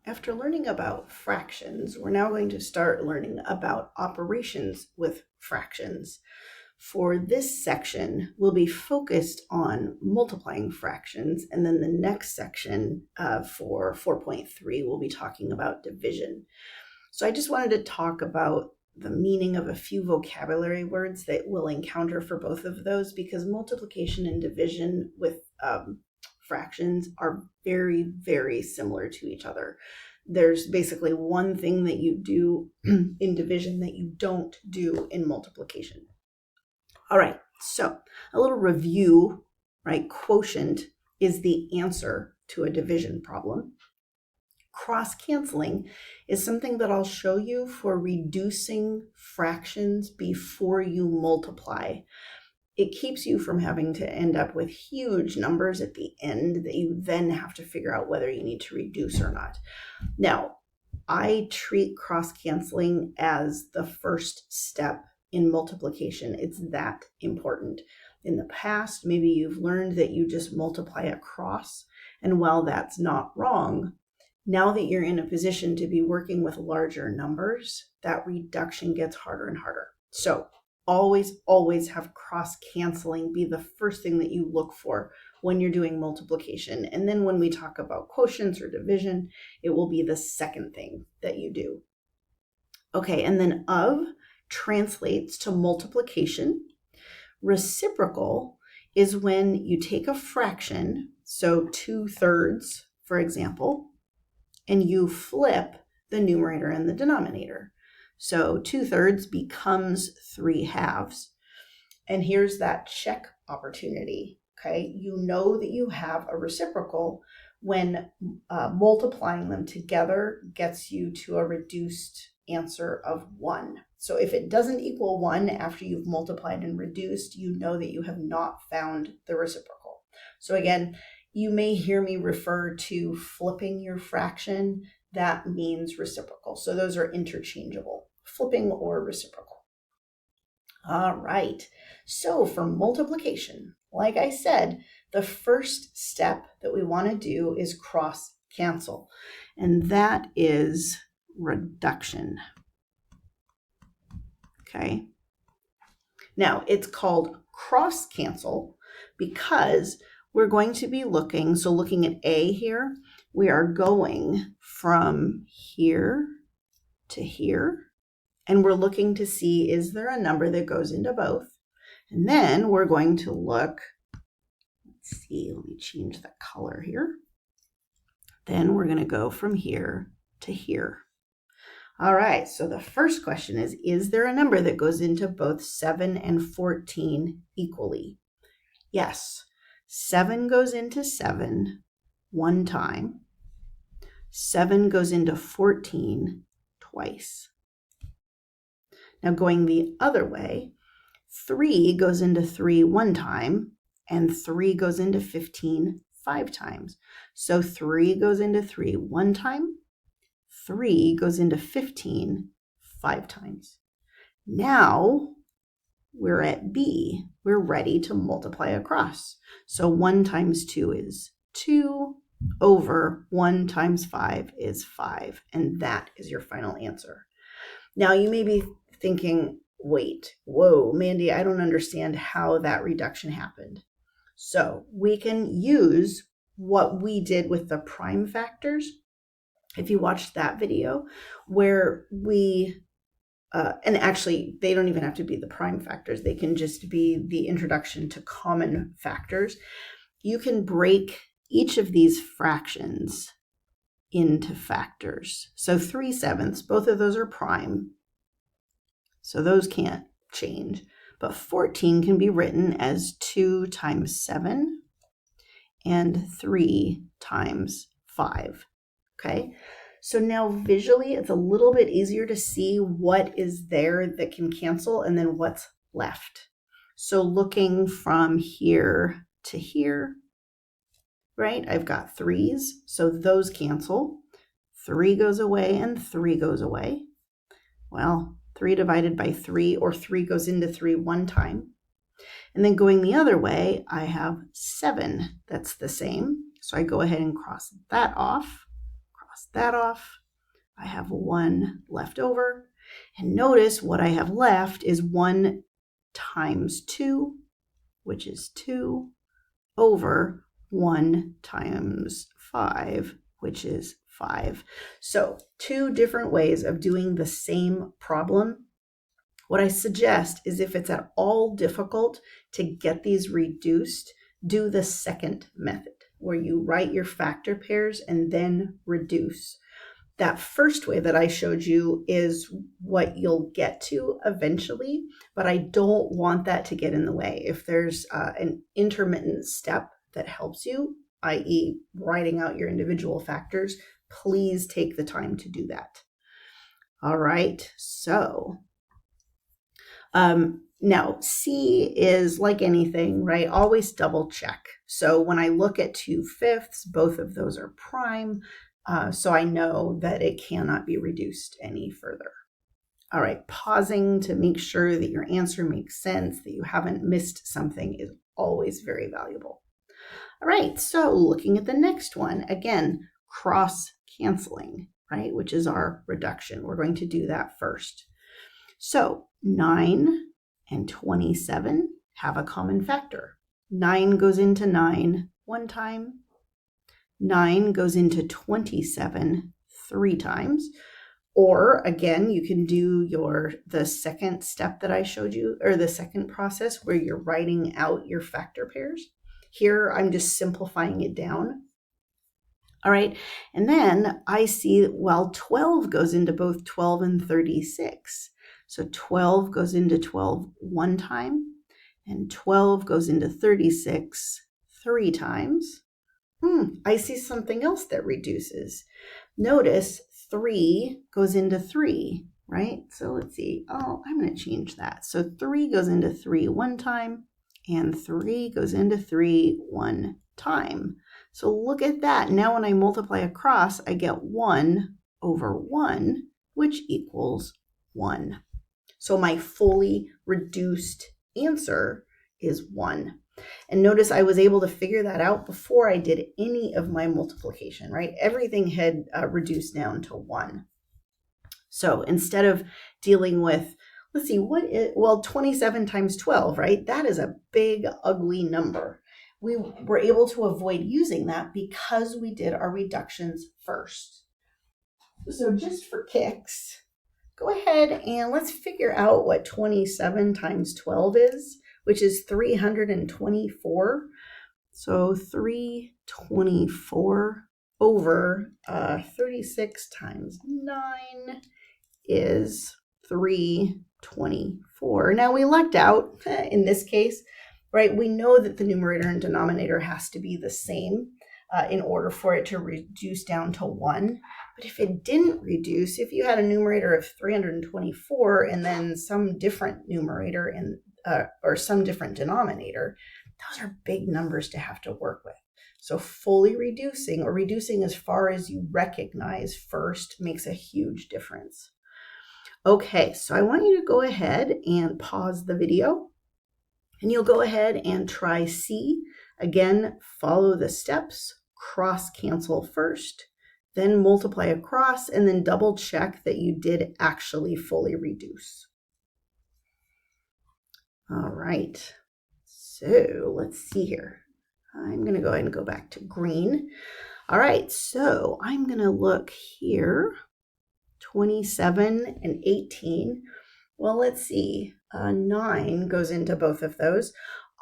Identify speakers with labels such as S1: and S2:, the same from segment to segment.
S1: After learning about fractions, we're now going to start learning about operations with fractions. For this section, we'll be focused on multiplying fractions, and then the next section for 4.3, we'll be talking about division. So I just wanted to talk about the meaning of a few vocabulary words that we'll encounter for both of those, because multiplication and division with fractions are very, very similar to each other. There's basically one thing that you do in division that you don't do in multiplication. All right, so a little review, right? Quotient is the answer to a division problem. Cross-canceling is something that I'll show you for reducing fractions before you multiply. It keeps you from having to end up with huge numbers at the end that you then have to figure out whether you need to reduce or not. Now, I treat cross-canceling as the first step in multiplication. It's that important. In the past, maybe you've learned that you just multiply across, and while that's not wrong, now that you're in a position to be working with larger numbers, that reduction gets harder and harder. So always have cross-canceling be the first thing that you look for when you're doing multiplication. And then when we talk about quotients or division, it will be the second thing that you do. Okay, and then of translates to multiplication. Reciprocal is when you take a fraction, so 2/3, for example, and you flip the numerator and the denominator. So 2/3 becomes 3/2. And here's that check opportunity, okay? You know that you have a reciprocal when multiplying them together gets you to a reduced answer of 1. So if it doesn't equal 1 after you've multiplied and reduced, you know that you have not found the reciprocal. So again, you may hear me refer to flipping your fraction. That means reciprocal. So those are interchangeable, flipping or reciprocal. All right. So for multiplication, like I said, the first step that we want to do is cross cancel, and that is reduction. Okay. Now it's called cross cancel because we're going to be looking at A here, we are going from here to here, and we're looking to see, is there a number that goes into both? And then we're going to look, let's see, let me change the color here. Then we're going to go from here to here. All right, so the first question is there a number that goes into both 7 and 14 equally? Yes. 7 goes into 7 one time. 7 goes into 14 twice. Now going the other way, 3 goes into 3 one time, and 3 goes into 15 5 times. So 3 goes into 3 one time, 3 goes into 15 5 times. Now we're at B. We're ready to multiply across. So 1 times 2 is 2 over 1 times 5 is 5. And that is your final answer. Now you may be thinking, wait, whoa, Mandy, I don't understand how that reduction happened. So we can use what we did with the prime factors. If you watched that video where we and actually, they don't even have to be the prime factors. They can just be the introduction to common factors. You can break each of these fractions into factors. So 3/7, both of those are prime. So those can't change. But 14 can be written as 2 times 7 and 3 times 5. Okay? So now visually, it's a little bit easier to see what is there that can cancel and then what's left. So looking from here to here, right? I've got 3s, so those cancel. 3 goes away and 3 goes away. Well, 3 divided by 3, or 3 goes into 3 one time. And then going the other way, I have 7 that's the same. So I go ahead and cross that off. cross that off. I have 1 left over. And notice what I have left is 1 times 2, which is 2, over 1 times 5, which is 5. So 2 different ways of doing the same problem. What I suggest is if it's at all difficult to get these reduced, do the second method where you write your factor pairs and then reduce. That first way that I showed you is what you'll get to eventually, but I don't want that to get in the way. If there's an intermittent step that helps you, i.e. writing out your individual factors, please take the time to do that. All right, so now C is like anything, right? Always double check. So when I look at 2/5, both of those are prime. So I know that it cannot be reduced any further. All right, pausing to make sure that your answer makes sense, that you haven't missed something is always very valuable. All right, so looking at the next one, again, cross canceling, right, which is our reduction. We're going to do that first. So 9 and 27 have a common factor. 9 goes into 9 one time. 9 goes into 27 3 times. Or again, you can do the second step that I showed you, or the second process where you're writing out your factor pairs. Here, I'm just simplifying it down. All right, and then I see, well, 12 goes into both 12 and 36. So 12 goes into 12 one time, and 12 goes into 36 3 times. I see something else that reduces. Notice 3 goes into 3, right? So let's see. Oh, I'm going to change that. So 3 goes into 3 one time, and 3 goes into 3 one time. So look at that. Now when I multiply across, I get 1 over 1, which equals 1. So my fully reduced answer is 1. And notice I was able to figure that out before I did any of my multiplication, right? Everything had reduced down to 1. So instead of dealing with, let's see, 27 times 12, right? That is a big, ugly number. We were able to avoid using that because we did our reductions first. So just for kicks, go ahead and let's figure out what 27 times 12 is, which is 324. So 324 over 36 times 9 is 324. Now we lucked out in this case, right? We know that the numerator and denominator has to be the same in order for it to reduce down to 1. But if it didn't reduce, if you had a numerator of 324 and then some different numerator or some different denominator, those are big numbers to have to work with. So fully reducing, or reducing as far as you recognize first, makes a huge difference. Okay, so I want you to go ahead and pause the video, and you'll go ahead and try C. Again, follow the steps, cross cancel first, then multiply across, and then double check that you did actually fully reduce. All right, so let's see here. I'm going to go ahead and go back to green. All right, so I'm going to look here, 27 and 18. Well, let's see, 9 goes into both of those.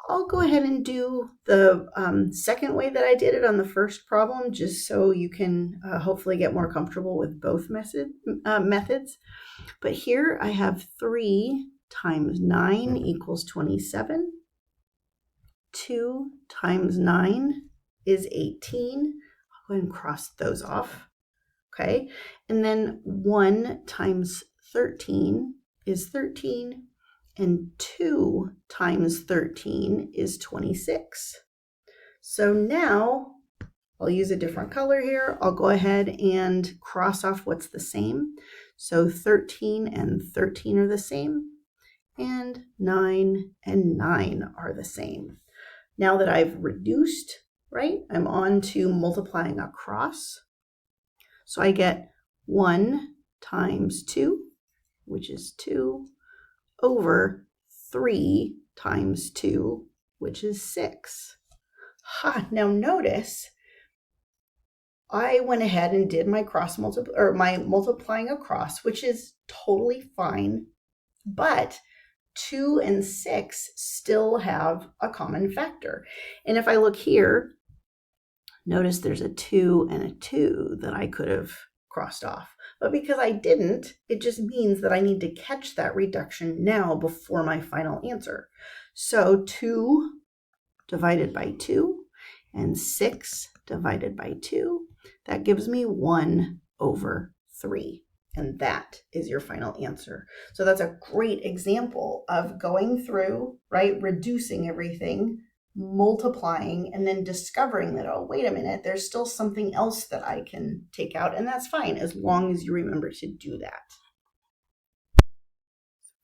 S1: I'll go ahead and do the second way that I did it on the first problem, just so you can hopefully get more comfortable with both methods. But here I have 3 times 9 equals 27. 2 times 9 is 18. I'll go ahead and cross those off. Okay, and then 1 times 13 is 13, and 2 times 13 is 26. So now I'll use a different color here. I'll go ahead and cross off what's the same. So 13 and 13 are the same, and 9 and 9 are the same. Now that I've reduced, right, I'm on to multiplying across. So I get 1 times 2, which is 2, over 3 times 2, which is 6. Now notice I went ahead and did my my multiplying across, which is totally fine, but 2 and 6 still have a common factor. And if I look here, notice there's a 2 and a 2 that I could have crossed off. But because I didn't, it just means that I need to catch that reduction now before my final answer. So 2 divided by 2 and 6 divided by 2, that gives me 1 over 3. And that is your final answer. So that's a great example of going through, right, reducing everything, multiplying, and then discovering that, oh, wait a minute, there's still something else that I can take out, and that's fine as long as you remember to do that.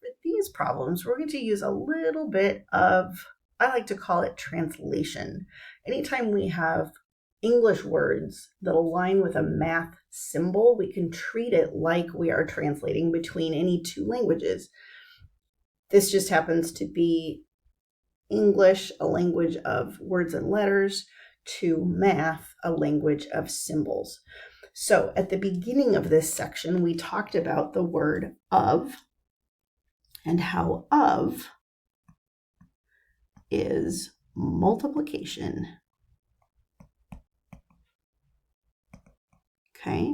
S1: For these problems, we're going to use a little bit of, I like to call it translation. Anytime we have English words that align with a math symbol, we can treat it like we are translating between any two languages. This just happens to be English, a language of words and letters, to math, a language of symbols. So at the beginning of this section, we talked about the word of and how of is multiplication. Okay.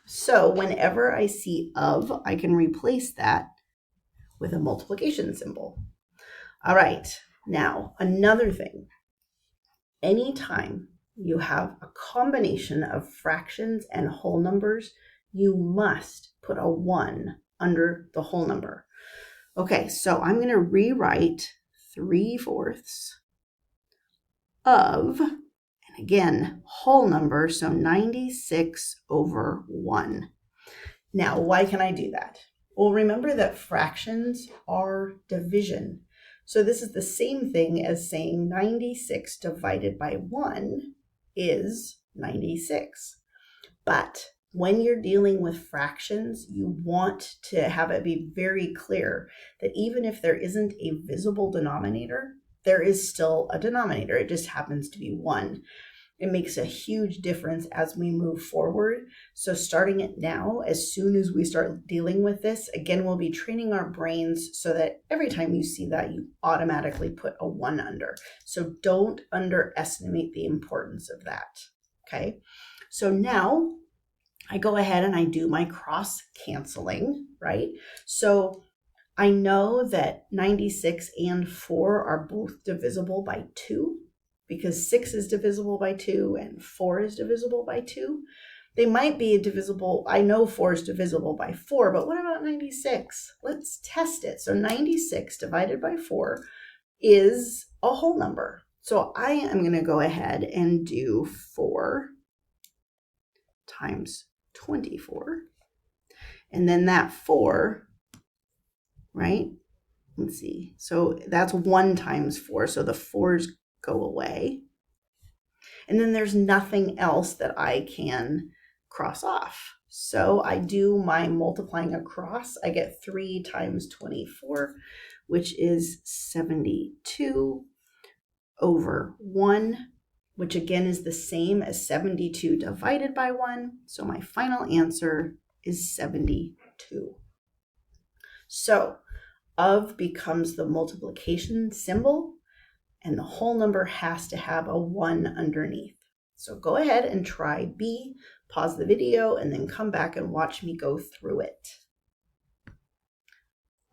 S1: So whenever I see of, I can replace that with a multiplication symbol. All right. Now, another thing. Anytime you have a combination of fractions and whole numbers, you must put a 1 under the whole number. Okay, so I'm going to rewrite 3/4 of, and again, whole number, so 96 over 1. Now, why can I do that? Well, remember that fractions are division. So this is the same thing as saying 96 divided by 1 is 96. But when you're dealing with fractions, you want to have it be very clear that even if there isn't a visible denominator, there is still a denominator. It just happens to be 1. It makes a huge difference as we move forward. So starting it now, as soon as we start dealing with this, again, we'll be training our brains so that every time you see that, you automatically put a 1 under. So don't underestimate the importance of that, okay? So now I go ahead and I do my cross canceling, right? So I know that 96 and 4 are both divisible by 2. Because 6 is divisible by 2 and 4 is divisible by 2. They might be divisible. I know 4 is divisible by 4, but what about 96? Let's test it. So 96 divided by 4 is a whole number. So I am going to go ahead and do 4 times 24. And then that 4, right? Let's see. So that's 1 times 4. So the 4's go away. And then there's nothing else that I can cross off. So I do my multiplying across. I get 3 times 24, which is 72 over 1, which again is the same as 72 divided by 1. So my final answer is 72. So of becomes the multiplication symbol, and the whole number has to have a 1 underneath. So go ahead and try B, pause the video, and then come back and watch me go through it.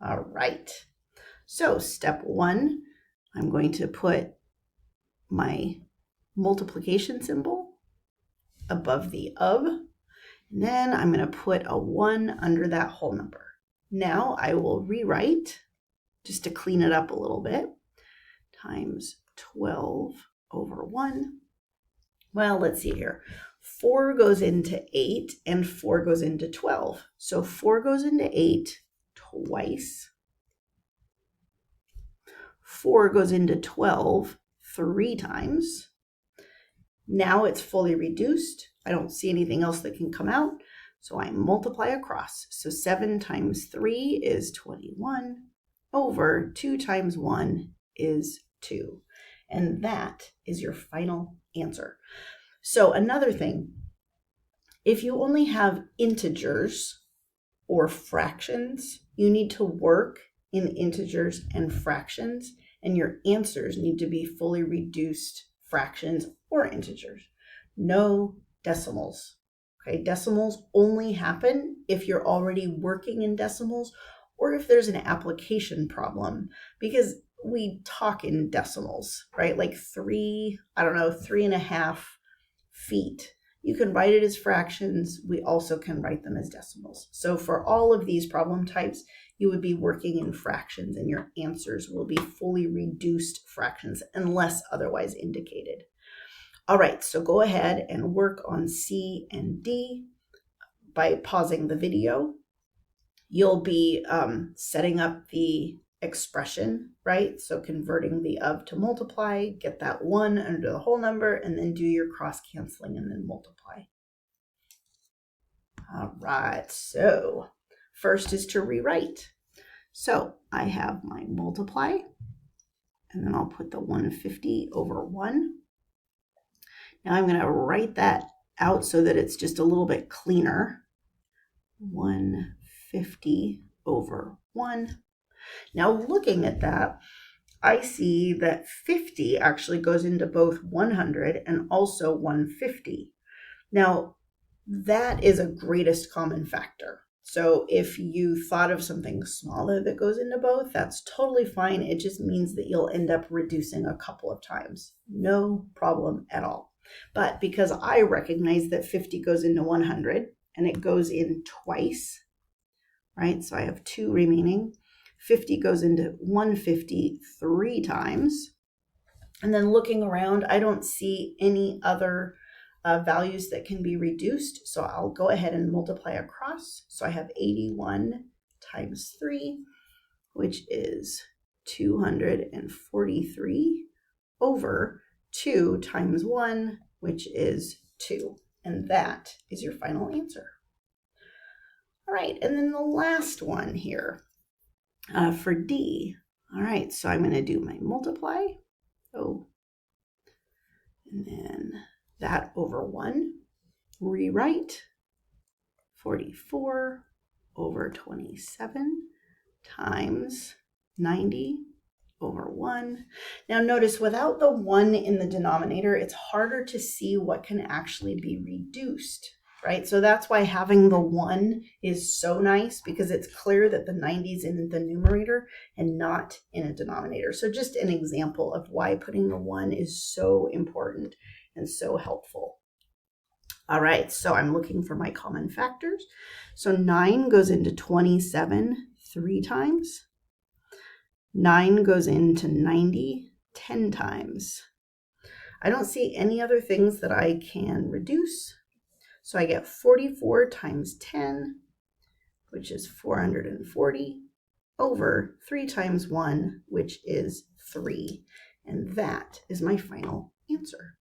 S1: All right. So step 1, I'm going to put my multiplication symbol above the of, and then I'm going to put a 1 under that whole number. Now I will rewrite, just to clean it up a little bit, times 12 over 1. Well, let's see here. 4 goes into 8 and 4 goes into 12. So 4 goes into 8 twice. 4 goes into 12 3 times. Now it's fully reduced. I don't see anything else that can come out. So I multiply across. So 7 times 3 is 21 over 2 times 1 is 2. And that is your final answer. So another thing, if you only have integers or fractions, you need to work in integers and fractions, and your answers need to be fully reduced fractions or integers. No decimals. Okay, decimals only happen if you're already working in decimals or if there's an application problem, because we talk in decimals, right? Like 3.5 feet. You can write it as fractions. We also can write them as decimals. So for all of these problem types, you would be working in fractions and your answers will be fully reduced fractions unless otherwise indicated. All right, so go ahead and work on C and D by pausing the video. You'll be setting up the expression, right? So converting the of to multiply, get that 1 under the whole number, and then do your cross canceling and then multiply. All right, so first is to rewrite. So I have my multiply, and then I'll put the 150 over 1. Now I'm going to write that out so that it's just a little bit cleaner. 150 over 1. Now looking at that, I see that 50 actually goes into both 100 and also 150. Now that is a greatest common factor. So if you thought of something smaller that goes into both, that's totally fine. It just means that you'll end up reducing a couple of times. No problem at all. But because I recognize that 50 goes into 100 and it goes in twice, right? So I have 2 remaining. 50 goes into 150 3 times. And then looking around, I don't see any other values that can be reduced. So I'll go ahead and multiply across. So I have 81 times 3, which is 243 over 2 times 1, which is 2. And that is your final answer. All right, and then the last one here for D. All right, so I'm going to do my multiply. And then that over 1. Rewrite 44 over 27 times 90 over 1. Now notice without the 1 in the denominator, it's harder to see what can actually be reduced, right? So that's why having the 1 is so nice, because it's clear that the 90 is in the numerator and not in a denominator. So just an example of why putting the 1 is so important and so helpful. All right, so I'm looking for my common factors. So 9 goes into 27 3 times. 9 goes into 90 10 times. I don't see any other things that I can reduce. So I get 44 times 10, which is 440, over 3 times 1, which is 3. And that is my final answer.